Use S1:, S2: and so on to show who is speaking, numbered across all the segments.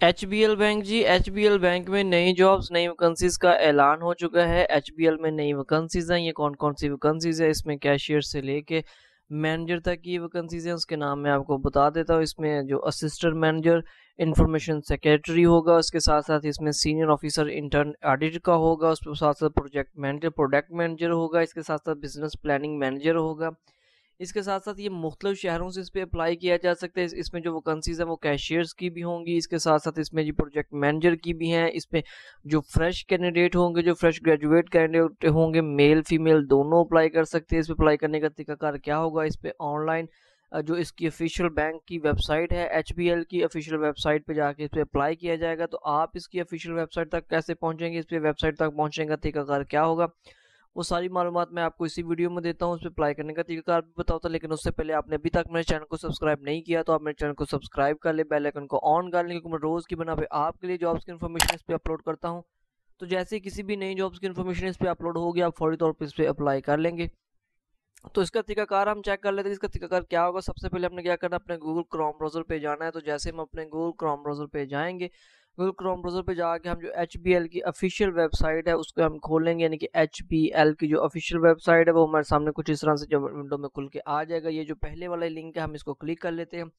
S1: HBL bank जी, HBL bank में नई jobs नई वैकेंसीज का ऐलान हो चुका है। एचबीएल में नई वैकेंसीज हैं। ये कौन कौन सी वैकेंसीज है, इसमें कैशियर से लेके मैनेजर तक की वैकेंसीज हैं। उसके नाम मैं आपको बता देता हूँ। इसमें जो असिस्टेंट मैनेजर, इंफॉर्मेशन सेक्रेटरी होगा, उसके साथ साथ इसमें सीनियर ऑफिसर इंटर्न ऑडिट का होगा, उसके साथ साथ प्रोडक्ट मैनेजर होगा, इसके साथ साथ बिजनेस प्लानिंग मैनेजर होगा। इसके साथ साथ ये मुख्तलिफ शहरों से इस पर अप्लाई किया जा सकता है। इसमें जो वैकेंसीज हैं वो कैशियर्स की भी होंगी, इसके साथ साथ इसमें जो प्रोजेक्ट मैनेजर की भी हैं। इसमें जो फ्रेश कैंडिडेट होंगे, जो फ्रेश ग्रेजुएट कैंडिडेट होंगे, मेल फीमेल दोनों अप्लाई कर सकते हैं। इस पर अप्लाई करने का तरीकाकार क्या होगा, इस पर ऑनलाइन जो इसकी ऑफिशियल बैंक की वेबसाइट है, एचबीएल की ऑफिशियल वेबसाइट पे जाके इस पर अप्लाई किया जाएगा। तो आप इसकी ऑफिशियल वेबसाइट तक कैसे पहुंचेंगे, इस पर वेबसाइट तक पहुंचने का तरीकाकार क्या होगा, वो सारी मालूमात मैं आपको इसी वीडियो में देता हूँ। उस पर अप्लाई करने का तरीका भी बताता हूँ। लेकिन उससे पहले आपने अभी तक मेरे चैनल को सब्सक्राइब नहीं किया तो आप मेरे चैनल को सब्सक्राइब कर ले, बेल आइकन को ऑन कर लें, क्योंकि मैं रोज़ की बना पे आपके लिए जॉब्स की इन्फॉर्मेशन इस पर अपलोड करता हूँ। तो जैसे ही किसी भी नई जॉब्स की इन्फॉर्मेशन इस पर अपलोड होगी, आप फौरी तौर पर इस पर अप्लाई कर लेंगे। तो इसका तरीकाकार हम चेक कर लेते हैं। इसका तरीकाकार क्या होगा, सबसे पहले हमने क्या करना है, अपने गूगल क्रोम ब्राउज़र पे जाना है। तो जैसे हम अपने गूगल क्रोम ब्राउज़र पे जाएंगे, गूगल क्रोम ब्राउज़र पे जाके हम जो एचबीएल की ऑफिशियल वेबसाइट है उसको हम खोलेंगे, यानी कि एचबीएल की जो ऑफिशियल वेबसाइट है वो हमारे सामने कुछ इस तरह से जो विंडो में खुल के आ जाएगा। ये जो पहले वाला लिंक है हम इसको क्लिक कर लेते हैं।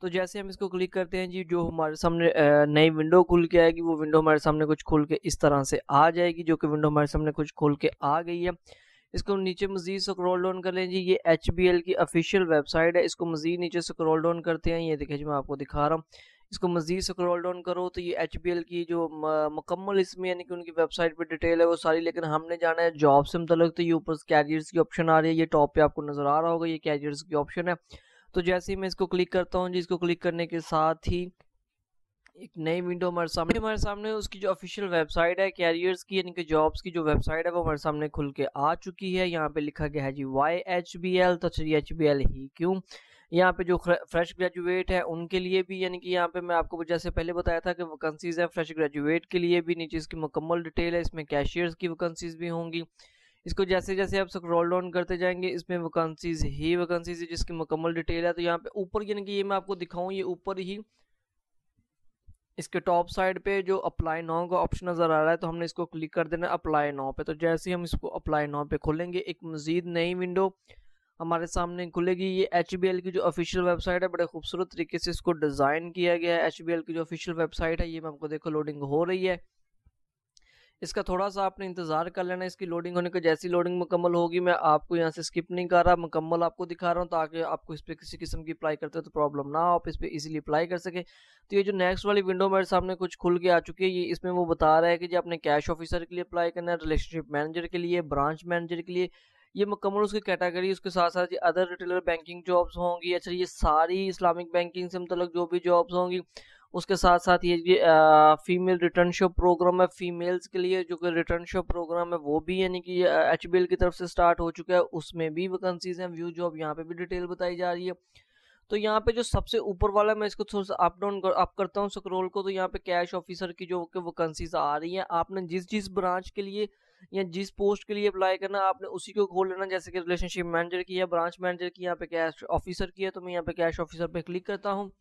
S1: तो जैसे हम इसको क्लिक करते हैं जी, जो हमारे सामने नई विंडो खुल के आएगी, वो विंडो हमारे सामने कुछ खुल के इस तरह से आ जाएगी, जो कि विंडो हमारे सामने कुछ खुल के आ गई है। इसको नीचे मजीद स्क्रॉल डाउन कर लें जी, ये एचबीएल की ऑफिशियल वेबसाइट है। इसको मजीद नीचे स्क्रॉल डाउन करते हैं, ये देखिए जी मैं आपको दिखा रहा हूँ। इसको मजीद स्क्रॉल डाउन करो तो ये एचबीएल की जो मुकम्मल इसमें यानी कि उनकी वेबसाइट पे डिटेल है वो सारी, लेकिन हमने जाना है जॉब से मतलब। तो ये ऊपर कैरियर्स की ऑप्शन आ रही है, ये टॉप पे आपको नजर आ रहा होगा, ये कैरियर्स की ऑप्शन है। तो जैसे ही मैं इसको क्लिक करता हूँ जी, इसको क्लिक करने के साथ ही एक नई विंडो हमारे सामने उसकी जो ऑफिशियल वेबसाइट है कैरियर्स की, यानी कि जॉब्स की जो वेबसाइट है वो हमारे सामने खुल के आ चुकी है। यहाँ पे लिखा गया है जी YHBL। तो चलिए एचबीएल ही क्यों, यहाँ पे जो फ्रेश ग्रेजुएट है उनके लिए भी, यानी कि यहाँ पे मैं आपको जैसे पहले बताया था कि वैकेंसीज है फ्रेश ग्रेजुएट के लिए भी। नीचे इसकी मुकम्मल डिटेल है, इसमें कैशियर्स की वैकेंसीज भी होंगी। इसको जैसे जैसे आप स्क्रॉल डाउन करते जाएंगे इसमें वैकेंसीज है जिसकी मुकम्मल डिटेल है। तो यहाँ पे ऊपर यानी कि ये मैं आपको दिखाऊं, ये ऊपर ही इसके टॉप साइड पे जो अप्लाई नाउ का ऑप्शन नज़र आ रहा है, तो हमने इसको क्लिक कर देना अप्लाई नाउ पे। तो जैसे ही हम इसको अप्लाई नाउ पे खोलेंगे, एक मजीद नई विंडो हमारे सामने खुलेगी। ये एचबीएल की जो ऑफिशियल वेबसाइट है, बड़े खूबसूरत तरीके से इसको डिज़ाइन किया गया है। एचबीएल की जो ऑफिशियल वेबसाइट है, ये मैं आपको देखो लोडिंग हो रही है। इसका थोड़ा सा आपने इंतजार कर लेना, इसकी लोडिंग होने के जैसी लोडिंग मुकम्मल होगी, मैं आपको यहाँ से स्किप नहीं कर रहा, मुकम्मल आपको दिखा रहा हूँ, ताकि आपको इस पर किसी किस्म की अप्लाई करते हो तो प्रॉब्लम ना हो, आप इस पर इजीली अप्लाई कर सके। तो ये जो नेक्स्ट वाली विंडो मेरे सामने कुछ खुल के आ चुकी है, ये इसमें वो बता रहा है कि जो आपने कैश ऑफिसर के लिए अप्लाई करना है, रिलेशनशिप मैनेजर के लिए, ब्रांच मैनेजर के लिए, ये मुकम्मल उसकी कैटेगरी। उसके साथ साथ ये अदर रिटेलर बैंकिंग जॉब्स होंगी। अच्छा, ये सारी इस्लामिक बैंकिंग से मतलब जो भी जॉब्स होंगी। उसके साथ साथ ये फीमेल रिटर्नशिप प्रोग्राम है फीमेल्स के लिए, जो कि रिटर्नशिप प्रोग्राम है वो भी यानी कि एचबीएल की तरफ से स्टार्ट हो चुका है, उसमें भी वैकेंसीज हैं। व्यू जॉब यहाँ पे भी डिटेल बताई जा रही है। तो यहाँ पे जो सबसे ऊपर वाला, मैं इसको थोड़ा सा अप डाउन अप करता हूँ स्क्रॉल को, तो यहाँ पे कैश ऑफिसर की जो वैकेंसीज आ रही हैं, आपने जिस जिस ब्रांच के लिए या जिस पोस्ट के लिए अप्लाई करना आपने उसी को खोल लेना। जैसे कि रिलेशनशिप मैनेजर की या ब्रांच मैनेजर की, यहाँ पे कैश ऑफिसर की है, तो मैं यहाँ पे कैश ऑफिसर पे क्लिक करता हूँ।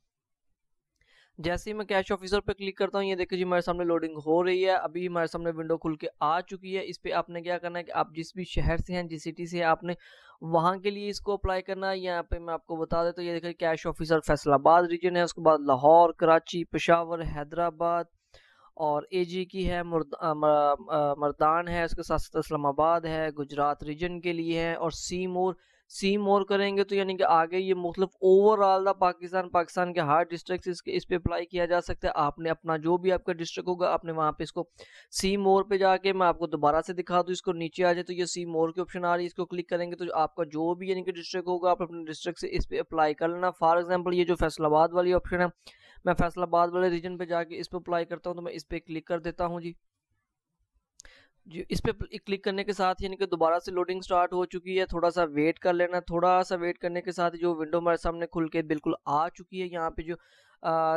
S1: जैसे ही मैं कैश ऑफिसर पर क्लिक करता हूँ, ये देखिए जी हमारे सामने लोडिंग हो रही है। अभी हमारे सामने विंडो खुल के आ चुकी है। इस पे आपने क्या करना है कि आप जिस भी शहर से हैं, जिस सिटी से हैं, आपने वहाँ के लिए इसको अप्लाई करना है। यहाँ पे मैं आपको बता देता हूँ, ये देखिए कैश ऑफिसर फैसलाबाद रीजन है, उसके बाद लाहौर, कराची, पेशावर, हैदराबाद, और एजी की है मर्दान है, उसके साथ साथ इस्लामाबाद है, गुजरात रीजन के लिए है, और सी मोर करेंगे तो यानी कि आगे ये मुख्तलिफ ओवरऑल पाकिस्तान के हर डिस्ट्रिक्ट इस पे अप्लाई किया जा सकता है। आपने अपना जो भी आपका डिस्ट्रिक्ट होगा, आपने वहाँ पे इसको सी मोर पे जाके, मैं आपको दोबारा से दिखा दूँ, इसको नीचे आ जाए तो ये सी मोर की ऑप्शन आ रही है, इसको क्लिक करेंगे तो आपका जो भी यानी कि डिस्ट्रिक्ट होगा, आप अपने डिस्ट्रिक्ट से इस पे अप्लाई कर लेना। फॉर एग्जाम्पल ये जो फैसलाबाद वाली ऑप्शन है, मैं फैसलाबाद वाले रीजन पे जाके इस पे अप्लाई करता हूँ, तो मैं इस पे क्लिक कर देता हूँ जी। इस पे क्लिक करने के साथ यानी कि दोबारा से लोडिंग स्टार्ट हो चुकी है। थोड़ा सा वेट कर लेना, थोड़ा सा वेट करने के साथ जो विंडो हमारे सामने खुल के बिल्कुल आ चुकी है। यहाँ पे जो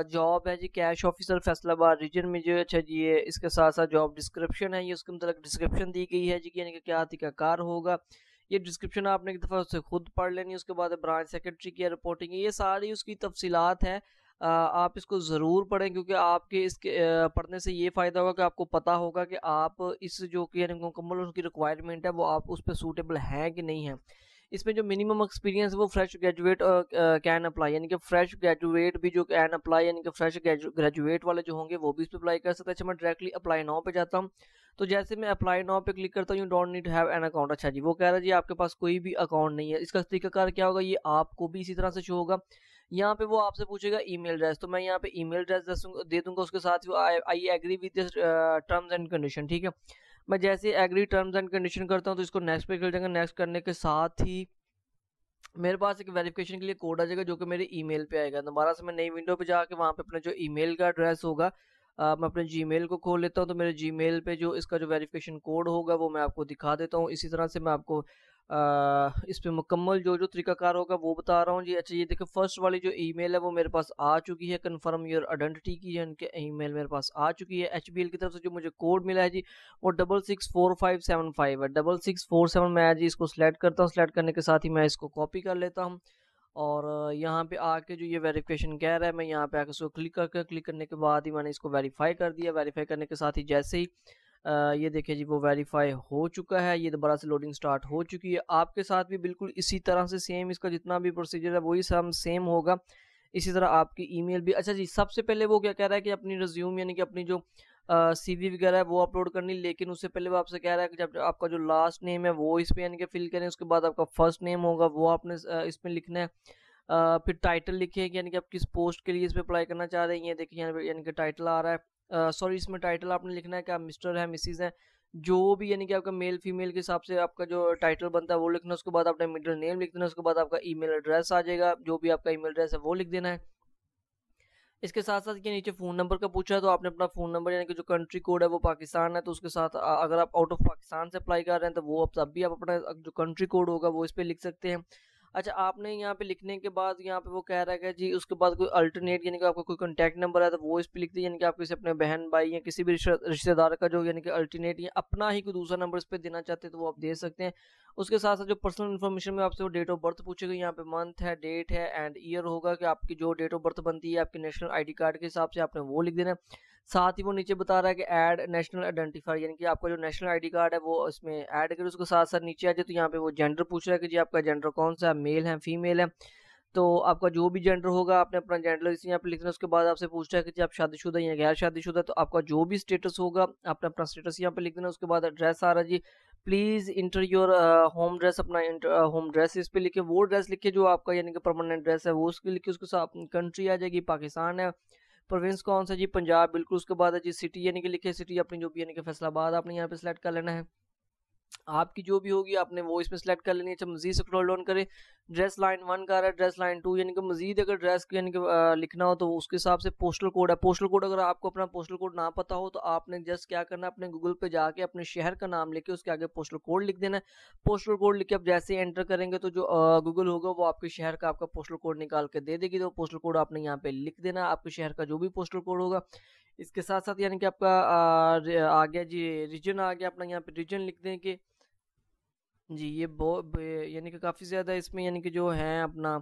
S1: जॉब है जी कैश ऑफिसर फैसलाबाद रीजन में जो, अच्छा जी ये इसके साथ साथ जॉब डिस्क्रिप्शन है, ये उसके मतलब डिस्क्रिप्शन दी गई है जी, यानी कि क्या तरीकाकार होगा। ये डिस्क्रिप्शन आपने एक दफ़ा उससे खुद पढ़ लेनी, उसके बाद ब्रांच सेक्रेटरी की रिपोर्टिंग, ये सारी उसकी तफसीलात है। आप इसको ज़रूर पढ़ें, क्योंकि आपके इसके पढ़ने से ये फ़ायदा होगा कि आपको पता होगा कि आप इस जो कि यानी मुकम्मल उसकी रिक्वायरमेंट है वो आप उस पर सूटेबल है कि नहीं है। इसमें जो मिनिमम एक्सपीरियंस है वो फ्रेश ग्रेजुएट कैन अप्लाई, यानी कि फ्रेश ग्रेजुएट भी जो कैन अप्लाई, यानी कि फ्रेश ग्रेजुएट वाले जो होंगे वो भी इस पर अप्लाई कर सकते हैं। अच्छा, मैं डायरेक्टली अप्लाई नाउ पे जाता हूँ। तो जैसे मैं अप्लाई नाउ पे क्लिक करता हूँ, you don't need to have an account. अच्छा जी, वो कह रहा है जी आपके पास कोई भी अकाउंट नहीं है। इसका तरीकाकार क्या होगा, ये आपको भी इसी तरह से शो होगा। यहाँ पे वो आपसे पूछेगा ईमेल एड्रेस, तो मैं यहाँ पे ईमेल एड्रेस दे दूंगा, उसके साथ I agree with this terms and condition. ठीक है, मैं जैसे एग्री टर्म्स एंड कंडीशन करता हूँ तो इसको नेक्स्ट पे कर देंगे। नेक्स्ट करने के साथ ही मेरे पास एक वेरिफिकेशन के लिए कोड आ जाएगा जो कि मेरे ईमेल पे आएगा। दोबारा से मैं नई विंडो पे जाके वहाँ पे अपने जो ईमेल का एड्रेस होगा, मैं अपने जीमेल को खोल लेता हूँ। तो मेरे जीमेल पे जो इसका जो वेरिफिकेशन कोड होगा वो मैं आपको दिखा देता हूँ। इसी तरह से मैं आपको इस पे मुकम्मल जो जो तरीकाकार होगा वो बता रहा हूँ जी। अच्छा, ये देखिए फर्स्ट वाली जो ईमेल है वो मेरे पास आ चुकी है, कन्फर्म योर आइडेंटिटी की है, इनके ईमेल मेरे पास आ चुकी है। HBL की तरफ से जो मुझे कोड मिला है जी वो 664575 है, 6647। मैं जी इसको सिलेक्ट करता हूँ, सिलेक्ट करने के साथ ही मैं इसको कॉपी कर लेता हूँ। और यहाँ पे आके जो ये वेरिफिकेशन कह रहा है, मैं यहाँ पे आके इसको क्लिक करने के बाद ही मैंने इसको वेरीफाई कर दिया। वेरीफाई करने के साथ ही जैसे ही ये देखिए जी वो वेरीफाई हो चुका है, ये दोबारा से लोडिंग स्टार्ट हो चुकी है। आपके साथ भी बिल्कुल इसी तरह से सेम इसका जितना भी प्रोसीजर है वही सेम होगा। इसी तरह आपकी ईमेल भी। अच्छा जी, सबसे पहले वो क्या कह रहा है कि अपनी रिज्यूम यानी कि अपनी जो CV वगैरह है वो अपलोड करनी, लेकिन उससे पहले वो आपसे कह रहा है कि जब आपका जो लास्ट नेम है वो इस पे यानी कि फिल करें, उसके बाद आपका फर्स्ट नेम होगा वो आपने इसमें लिखना है। फिर टाइटल लिखे कि यानी कि आप किस पोस्ट के लिए इस पे अप्लाई करना चाह रहे हैं। ये देखिए यहाँ पे यानी कि टाइटल आ रहा है, सॉरी इसमें टाइटल आपने लिखना है कि आप मिस्टर है, मिसिज है, जो भी यानी कि आपका मेल फीमेल के हिसाब से आपका जो टाइटल बनता है वो लिखना है। उसके बाद आपने मिडिल नेम लिख देना, उसके बाद आपका ईमेल एड्रेस आ जाएगा, जो भी आपका ईमेल एड्रेस है वो लिख देना है। इसके साथ साथ ये नीचे फ़ोन नंबर का पूछा है, तो आपने अपना फ़ोन नंबर यानी कि जो कंट्री कोड है वो पाकिस्तान है, तो उसके साथ अगर आप आउट ऑफ पाकिस्तान से अप्लाई कर रहे हैं तो वो अब तब भी आप अपना जो कंट्री कोड होगा वो इस पर लिख सकते हैं। अच्छा, आपने यहाँ पे लिखने के बाद यहाँ पे वो कह रहा है कि जी उसके बाद कोई अल्टरनेट यानी कि आपका कोई कॉन्टैक्ट नंबर है तो वो इस पे लिख दीजिए, यानी कि आप किसी अपने बहन भाई या किसी भी रिश्तेदार का जो यानी कि अल्टरनेट या अपना ही कोई दूसरा नंबर इस पे देना चाहते हैं तो वो आप दे सकते हैं। उसके साथ साथ जो पर्सनल इन्फॉर्मेशन में आपसे वो डेट ऑफ बर्थ पूछेगा, यहाँ पे मंथ है, डेट है एंड ईयर होगा कि आपकी जो डेट ऑफ बर्थ बनती है आपके नेशनल ID कार्ड के हिसाब से आपने वो लिख देना है। साथ ही वो नीचे बता रहा है कि ऐड नेशनल आइडेंटिफायर, यानी कि आपका जो नेशनल ID कार्ड है वो इसमें ऐड करें। उसके साथ साथ नीचे आ जाए तो यहाँ पे वो जेंडर पूछ रहा है कि जी आपका जेंडर कौन सा है, मेल है फीमेल है। तो आपका जो भी जेंडर होगा आपने अपना जेंडर इसी यहाँ पे लिखना है। उसके बाद आपसे पूछता है कि जी आप शादीशुदा या गैर शादीशुदा, तो आपका जो भी स्टेटस होगा आपने अपना स्टेटस यहाँ पे लिख देना। उसके बाद एड्रेस आ रहा है जी, please enter your home address, अपना होम ड्रेस इस पे लिखे, वो ड्रेस लिखे जो आपका यानी कि परमानेंट ड्रेस है वो उसके लिखे। उसके साथ कंट्री आ जाएगी पाकिस्तान है, प्रोविंस कौन सा जी पंजाब, बिल्कुल। उसके बाद है जी सिटी यानी कि लिखे, सिटी अपनी जो भी यानी कि फैसलाबाद आपने यहाँ पे सिलेक्ट कर लेना है। आपकी जो भी होगी आपने वो इसमें सेलेक्ट कर लेनी है। अच्छा, मजीद स्क्रॉल डाउन करें, ड्रेस लाइन 1 का रहा है, ड्रेस लाइन 2 यानी कि मजीद अगर ड्रेस यानी कि लिखना हो तो उसके हिसाब से पोस्टल कोड है। पोस्टल कोड अगर आपको अपना पोस्टल कोड ना पता हो तो आपने जस्ट क्या करना है, अपने गूगल पे जाके अपने शहर का नाम लेके उसके आगे पोस्टल कोड लिख देना है। पोस्टल कोड लिख के आप जैसे एंटर करेंगे तो जो गूगल होगा वो आपके शहर का आपका पोस्टल कोड निकाल के दे देगी। तो पोस्टल कोड आपने यहाँ पे लिख देना, आपके शहर का जो भी पोस्टल कोड होगा। इसके साथ साथ यानी कि आपका आ गया जी रीजन आ गया, अपना यहाँ पे रीजन लिख दें कि जी ये यानी कि काफ़ी ज़्यादा इसमें यानी कि जो है अपना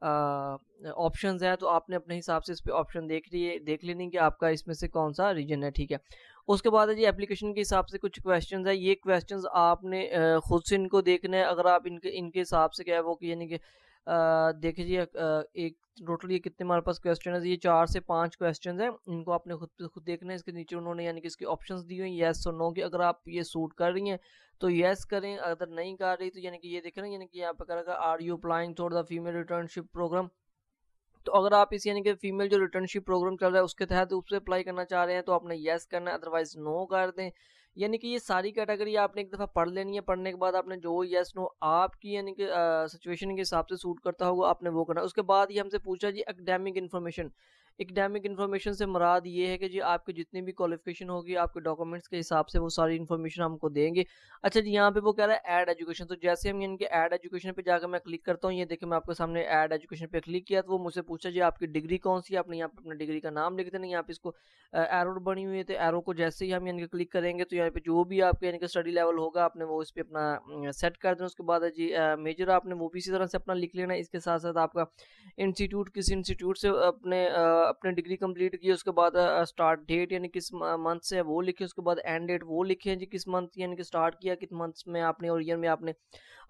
S1: ऑप्शंस है, तो आपने अपने हिसाब से इस पे ऑप्शन देख लेनी कि आपका इसमें से कौन सा रीजन है। ठीक है, उसके बाद है जी एप्लीकेशन के हिसाब से कुछ क्वेश्चंस है। ये क्वेश्चंस आपने खुद से इनको देखना है। अगर आप इनके हिसाब से क्या है वो कि यानी कि देखिए जी एक टोटली कितने हमारे पास क्वेश्चन है, ये 4 से 5 क्वेश्चन है, इनको आपने खुद देखना है। इसके नीचे उन्होंने यानी कि इसके ऑप्शंस दिए हुए हैं येस और नो की, अगर आप ये सूट कर रही हैं तो येस करें, अगर नहीं कर रही तो यानी कि ये देख रहे हैं यानी कि यहाँ पे करेगा are you applying toward the female returnship program. तो अगर आप इस यानी कि फीमेल जो रिटर्नशिप प्रोग्राम चल रहा है उसके तहत उससे अप्लाई करना चाह रहे हैं तो आपने येस करना है, अदरवाइज नो कर दें। यानी कि ये सारी कैटेगरी आपने एक दफ़ा पढ़ लेनी है, पढ़ने के बाद आपने जो येस नो आपकी यानी कि सिचुएशन के हिसाब से सूट करता होगा आपने वो करना है। उसके बाद ये हमसे पूछा जी एकेडमिक इन्फॉर्मेशन, एकेडमिक इन्फॉर्मेशन से मुराद ये है कि जी आपकी जितनी भी क्वालिफिकेशन होगी आपके डॉक्यूमेंट्स के हिसाब से वो सारी इन्फॉर्मेशन हमको देंगे। अच्छा जी, यहाँ पे वो कह रहा है ऐड एजुकेशन, तो जैसे हम इनके ऐड एजुकेशन पे जाकर मैं क्लिक करता हूँ, ये देखिए मैं आपके सामने ऐड एजुकेशन पे क्लिक किया तो वो मुझसे पूछा जी आपकी डिग्री कौन सी है, आपने यहाँ पे अपना डिग्री का नाम लिख देना। यहाँ पे इसको एरो बनी हुई है, तो एरो को जैसे ही हम यानी कि क्लिक करेंगे तो यहाँ पे जो भी आपके यानी कि स्टडी लेवल होगा आपने वो इस पे अपना सेट कर देना। उसके बाद जी मेजर आपने वो भी इसी तरह से अपना लिख लेना। इसके साथ साथ आपका इंस्टीट्यूट, किस इंस्टीट्यूट से अपने डिग्री कंप्लीट की, उसके बाद स्टार्ट डेट यानी किस मंथ से है वो लिखे, उसके बाद एंड डेट वो लिखे जी किस मंथ यानी कि स्टार्ट किया, किस मंथ में आपने और ईयर में आपने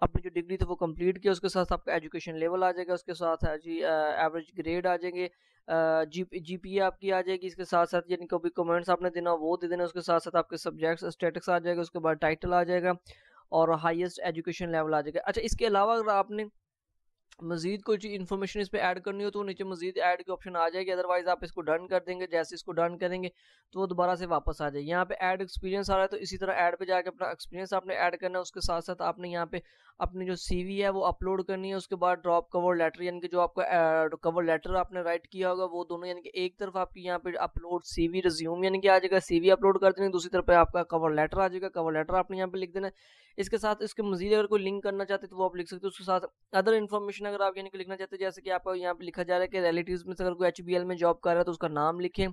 S1: अपनी जो डिग्री थी वो कंप्लीट किया। उसके साथ आपका एजुकेशन लेवल आ जाएगा, उसके साथ है जी एवरेज ग्रेड आ जाएंगे, जीपीए आपकी आ जाएगी। इसके साथ साथ यानी कभी कमेंट्स आपने देना वो दे देना। उसके साथ साथ आपके सब्जेक्ट्स स्टेटिक्स आ जाएगा, उसके बाद टाइटल आ जाएगा और हाईएस्ट एजुकेशन लेवल आ जाएगा। अच्छा, इसके अलावा अगर आपने मजीद कोई चीज़ इन्फॉर्मेशन इस पे ऐड करनी हो तो नीचे मजीद ऐड की ऑप्शन आ जाएगी, अदरवाइज आप इसको डन कर देंगे। जैसे इसको डन करेंगे तो वो दोबारा से वापस आ जाएगी। यहाँ पे ऐड एक्सपीरियंस आ रहा है तो इसी तरह ऐड पे जाके अपना एक्सपीरियंस आपने ऐड करना है। उसके साथ साथ आपने यहाँ पे अपनी जो सीवी है वो अपलोड करनी है। उसके बाद ड्रॉप कवर लेटर यानी कि जो आपका कवर लेटर आपने राइट किया होगा वो दोनों यानी कि एक तरफ आपकी यहाँ पे अपलोड सीवी रिज्यूम यानी कि आ जाएगा, सीवी अपलोड कर देनी, दूसरी तरफ पे आपका कवर लेटर आ जाएगा, कवर लेटर आपने यहाँ पे लिख देना है। इसके साथ इसके मजीद अगर कोई लिंक करना चाहते तो वो आप लिख सकते हो। उसके साथ अदर इन्फॉर्मेशन अगर आप यानी कि लिखना चाहते हैं, जैसे कि आपको यहाँ पे लिखा जा रहा है कि रिलेटिव्स में से अगर कोई एचबीएल में जॉब कर रहा है तो उसका नाम लिखें,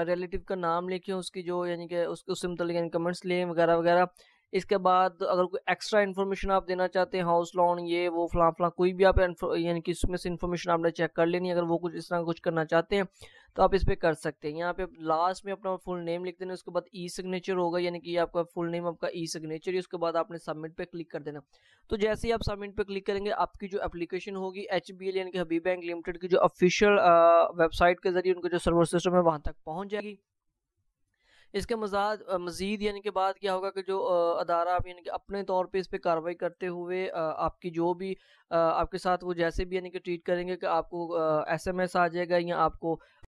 S1: रिलेटिव का नाम लिखें, उसकी जो यानी कि उससे मुतल्लिक यानी कमेंट्स लें वगैरह वगैरह। इसके बाद अगर कोई एक्स्ट्रा इन्फॉर्मेशन आप देना चाहते हैं, हाउस लोन ये वो फलां फलां कोई भी आप यानी कि इसमें से इन्फॉर्मेशन आपने चेक कर लेनी है। अगर वो कुछ इस तरह कुछ करना चाहते हैं तो आप इस पे कर सकते हैं। यहाँ पे लास्ट में अपना फुल नेम लिख देना, उसके बाद ई सिग्नेचर होगा यानी कि आपका फुल नेम आपका ई सिग्नेचर, उसके बाद आपने सबमिट पे क्लिक कर देना। तो जैसे ही आप सबमिट पे क्लिक करेंगे आपकी जो एप्लीकेशन होगी एचबीएल यानी कि हबीब बैंक लिमिटेड की जो ऑफिशियल वेबसाइट के जरिए उनका जो सर्वर सिस्टम है वहां तक पहुंच जाएगी। इसके मज़ीद यानी कि बाद क्या होगा कि जो अदारा आप यानी कि अपने तौर पे इस पे कार्रवाई करते हुए आपकी जो भी आपके साथ वो जैसे भी यानी कि ट्रीट करेंगे कि आपको एसएमएस आ जाएगा या आपको